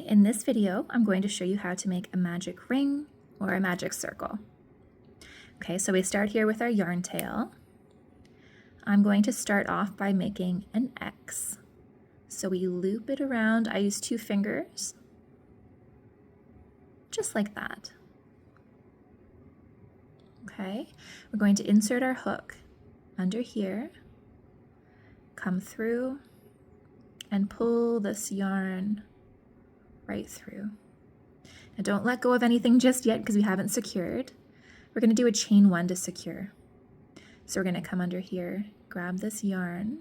in this video, I'm going to show you how to make a magic ring or a magic circle. Okay, so we start here with our yarn tail. I'm going to start off by making an X. So we loop it around. I use 2 fingers, just like that. Okay, we're going to insert our hook under here, come through, and pull this yarn right through. Now don't let go of anything just yet because we haven't secured. We're going to do a chain 1 to secure. So we're going to come under here, grab this yarn,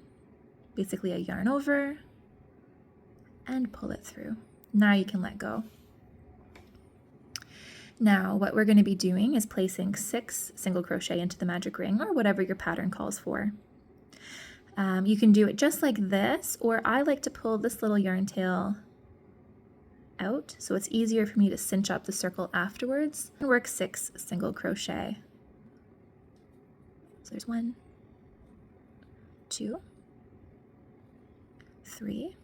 basically a yarn over, and pull it through. Now you can let go. Now what we're going to be doing is placing 6 single crochet into the magic ring, or whatever your pattern calls for. You can do it just like this, or I like to pull this little yarn tail out so it's easier for me to cinch up the circle afterwards and work 6 single crochet. So there's 1, 2, 3,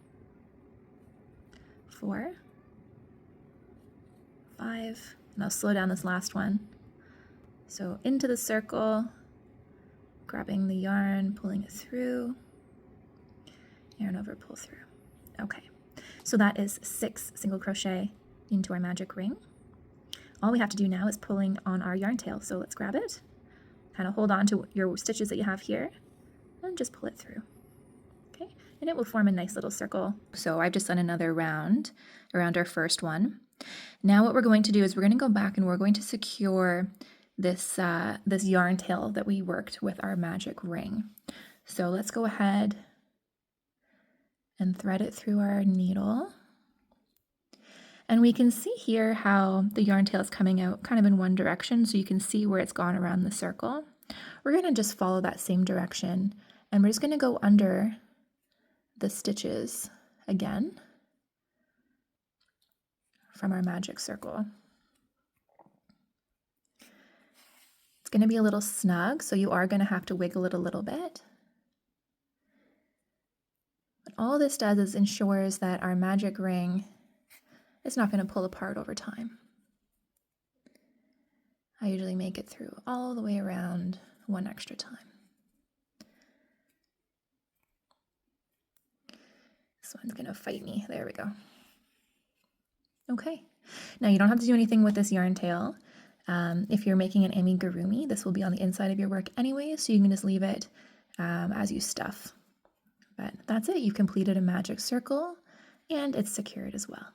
4, 5, and I'll slow down this last one. So into the circle, grabbing the yarn, pulling it through, yarn over, pull through. Okay, so that is 6 single crochet into our magic ring. All we have to do now is pulling on our yarn tail. So let's grab it, kind of hold on to your stitches that you have here, and just pull it through. Okay, and it will form a nice little circle. So I've just done another round around our first one. Now what we're going to do is we're going to go back and we're going to secure this this yarn tail that we worked with our magic ring. So let's go ahead and thread it through our needle. And we can see here how the yarn tail is coming out kind of in one direction, so you can see where it's gone around the circle. We're going to just follow that same direction, and we're just going to go under the stitches again from our magic circle. It's going to be a little snug, so you are going to have to wiggle it a little bit. But all this does is ensures that our magic ring is not going to pull apart over time. I usually make it through all the way around one extra time. This one's going to fight me. There we go. Okay, now you don't have to do anything with this yarn tail. If you're making an amigurumi, this will be on the inside of your work anyway, so you can just leave it as you stuff. But that's it. You've completed a magic circle, and it's secured as well.